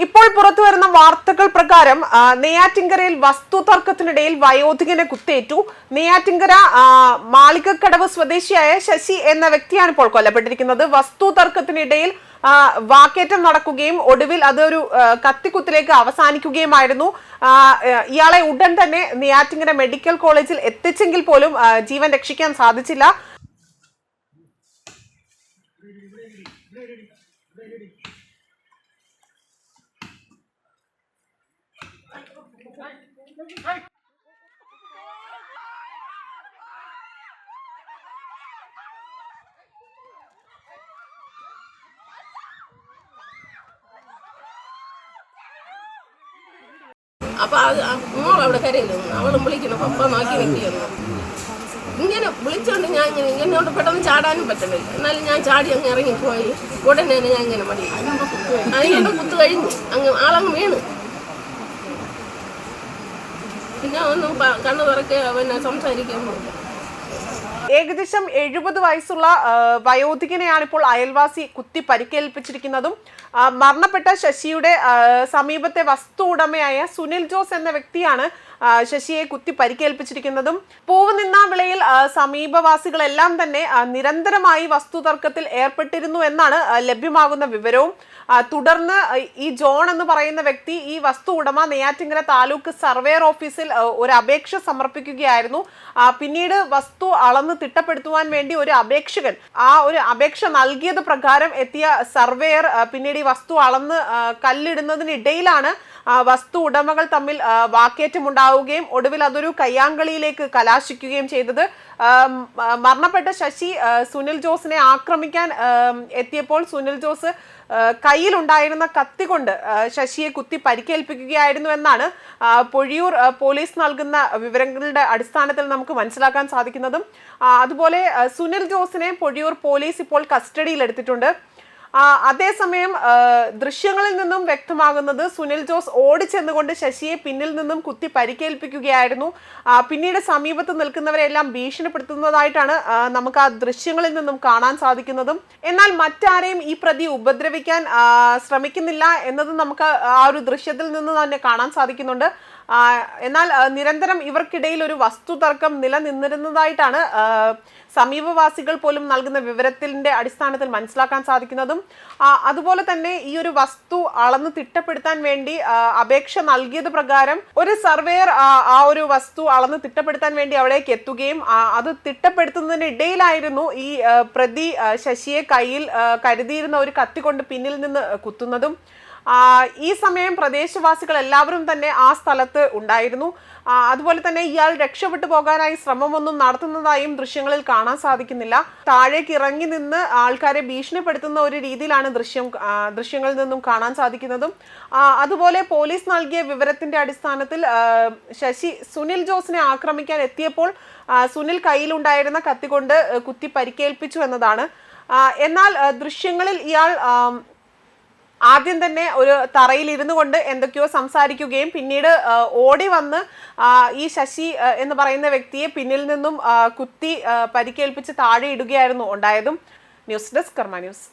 ഇപ്പോൾ പുറത്തുവരുന്ന വാർത്തകൾ പ്രകാരം നെയ്യാറ്റിൻകരയിൽ വസ്തു തർക്കത്തിനിടയിൽ വയോധികനെ കുത്തേറ്റു. നെയ്യാറ്റിൻകര മാളികക്കടവ് സ്വദേശിയായ ശശി എന്ന വ്യക്തിയാണ് ഇപ്പോൾ കൊല്ലപ്പെട്ടിരിക്കുന്നത്. വസ്തു തർക്കത്തിനിടയിൽ വാക്കേറ്റം നടക്കുകയും ഒടുവിൽ അതൊരു കത്തിക്കുത്തിലേക്ക് അവസാനിക്കുകയുമായിരുന്നു. ഇയാളെ ഉടൻ തന്നെ നെയ്യാറ്റിൻകര മെഡിക്കൽ കോളേജിൽ എത്തിച്ചെങ്കിൽ പോലും ജീവൻ രക്ഷിക്കാൻ സാധിച്ചില്ല. അപ്പൊ മോൾ അവിടെ കരയില്ല, അവളും വിളിക്കണം പപ്പ നോക്കി വെക്കുന്നു. ഇങ്ങനെ വിളിച്ചോണ്ട് ഞാൻ ഇങ്ങനെ എന്നോട് പെട്ടെന്ന് ചാടാനും പറ്റണില്ല. എന്നാലും ഞാൻ ചാടി അങ്ങ് ഇറങ്ങിപ്പോയി. ഉടനെ തന്നെ ഞാൻ ഇങ്ങനെ മടി അതിനെ കുത്തു കഴിഞ്ഞ് ആളങ്ങ് വീണ്. പിന്നെ ഒന്നും കണ്ണു തുറക്കെ പിന്നെ സംസാരിക്കുമ്പോൾ ഏകദേശം 70 വയസ്സുള്ള വയോധികനെയാണ് ഇപ്പോൾ അയൽവാസി കുത്തി പരിക്കേൽപ്പിച്ചിരിക്കുന്നതും. മരണപ്പെട്ട ശശിയുടെ സമീപത്തെ വസ്തു ഉടമയായ സുനിൽ ജോസ് എന്ന വ്യക്തിയാണ് ശശിയെ കുത്തി പരിക്കേൽപ്പിച്ചിരിക്കുന്നതും. പൂവ് നിന്നാ വിളയിൽ സമീപവാസികളെല്ലാം തന്നെ നിരന്തരമായി വസ്തു തർക്കത്തിൽ ഏർപ്പെട്ടിരുന്നു എന്നാണ് ലഭ്യമാകുന്ന വിവരവും. തുടർന്ന് ഈ ജോൺ എന്ന് പറയുന്ന വ്യക്തി ഈ വസ്തു ഉടമ നെയ്യാറ്റിൻകര താലൂക്ക് സർവേയർ ഓഫീസിൽ ഒരു അപേക്ഷ സമർപ്പിക്കുകയായിരുന്നു. പിന്നീട് വസ്തു അളന്ന് തിട്ടപ്പെടുത്തുവാൻ വേണ്ടി ഒരു അപേക്ഷകൻ ഒരു അപേക്ഷ നൽകിയത് പ്രകാരം എത്തിയ സർവേയർ പിന്നീട് ഈ വസ്തു അളന്ന് കല്ലിടുന്നതിനിടയിലാണ് വസ്തു ഉടമകൾ തമ്മിൽ വാക്കേറ്റമുണ്ടാവുകയും ഒടുവിൽ അതൊരു കയ്യാങ്കളിയിലേക്ക് കലാശിക്കുകയും ചെയ്തത്. മരണപ്പെട്ട ശശി സുനിൽ ജോസിനെ ആക്രമിക്കാൻ എത്തിയപ്പോൾ സുനിൽ ജോസ് കയ്യിലുണ്ടായിരുന്ന കത്തി കൊണ്ട് ശശിയെ കുത്തി പരിക്കേൽപ്പിക്കുകയായിരുന്നു എന്നാണ് പൊഴിയൂർ പോലീസ് നൽകുന്ന വിവരങ്ങളുടെ അടിസ്ഥാനത്തിൽ നമുക്ക് മനസ്സിലാക്കാൻ സാധിക്കുന്നതും. അതുപോലെ സുനിൽ ജോസിനെ പൊഴിയൂർ പോലീസ് ഇപ്പോൾ കസ്റ്റഡിയിൽ എടുത്തിട്ടുണ്ട്. അതേസമയം ദൃശ്യങ്ങളിൽ നിന്നും വ്യക്തമാകുന്നത് സുനിൽ ജോസ് ഓടിച്ചെന്നുകൊണ്ട് ശശിയെ പിന്നിൽ നിന്നും കുത്തി പരിക്കേൽപ്പിക്കുകയായിരുന്നു. പിന്നീട് സമീപത്ത് നിൽക്കുന്നവരെല്ലാം ഭീഷണിപ്പെടുത്തുന്നതായിട്ടാണ് നമുക്ക് ആ ദൃശ്യങ്ങളിൽ നിന്നും കാണാൻ സാധിക്കുന്നതും. എന്നാൽ മറ്റാരെയും ഈ പ്രതി ഉപദ്രവിക്കാൻ ശ്രമിക്കുന്നില്ല എന്നത് നമുക്ക് ആ ഒരു ദൃശ്യത്തിൽ നിന്ന് തന്നെ കാണാൻ സാധിക്കുന്നുണ്ട്. എന്നാൽ നിരന്തരം ഇവർക്കിടയിൽ ഒരു വസ്തു തർക്കം നിലനിന്നിരുന്നതായിട്ടാണ് സമീപവാസികൾ പോലും നൽകുന്ന വിവരത്തിന്റെ അടിസ്ഥാനത്തിൽ മനസ്സിലാക്കാൻ സാധിക്കുന്നതും. അതുപോലെ തന്നെ ഈ ഒരു വസ്തു അളന്ന് തിട്ടപ്പെടുത്താൻ വേണ്ടി അപേക്ഷ നൽകിയത് പ്രകാരം ഒരു സർവേയർ ആ ഒരു വസ്തു അളന്ന് തിട്ടപ്പെടുത്താൻ വേണ്ടി അവിടേക്ക് എത്തുകയും അത് തിട്ടപ്പെടുത്തുന്നതിനിടയിലായിരുന്നു ഈ പ്രതി ശശിയെ കയ്യിൽ കരുതിയിരുന്ന ഒരു കത്തി കൊണ്ട് പിന്നിൽ നിന്ന് കുത്തുന്നതും. ഈ സമയം പ്രദേശവാസികൾ എല്ലാവരും തന്നെ ആ സ്ഥലത്ത് ഉണ്ടായിരുന്നു. അതുപോലെ തന്നെ ഇയാൾ രക്ഷപ്പെട്ടു പോകാനായി ശ്രമമൊന്നും നടത്തുന്നതായും ദൃശ്യങ്ങളിൽ കാണാൻ സാധിക്കുന്നില്ല. താഴേക്ക് ഇറങ്ങി നിന്ന് ആൾക്കാരെ ഭീഷണിപ്പെടുത്തുന്ന ഒരു രീതിയിലാണ് ദൃശ്യങ്ങളിൽ നിന്നും കാണാൻ സാധിക്കുന്നതും. അതുപോലെ പോലീസ് നൽകിയ വിവരത്തിന്റെ അടിസ്ഥാനത്തിൽ ശശി സുനിൽ ജോസിനെ ആക്രമിക്കാൻ എത്തിയപ്പോൾ സുനിൽ കയ്യിലുണ്ടായിരുന്ന കത്തി കൊണ്ട് കുത്തി പരിക്കേൽപ്പിച്ചു എന്നതാണ്. എന്നാൽ ദൃശ്യങ്ങളിൽ ഇയാൾ ആദ്യം തന്നെ ഒരു തറയിൽ ഇരുന്നു കൊണ്ട് എന്തൊക്കെയോ സംസാരിക്കുകയും പിന്നീട് ഓടി വന്ന് ഈ ശശി എന്ന് പറയുന്ന വ്യക്തിയെ പിന്നിൽ നിന്നും കുത്തി പരിക്കേൽപ്പിച്ച് താഴെ ഇടുകയായിരുന്നു ഉണ്ടായതും. ന്യൂസ് ഡെസ്ക് കർമ്മ ന്യൂസ്.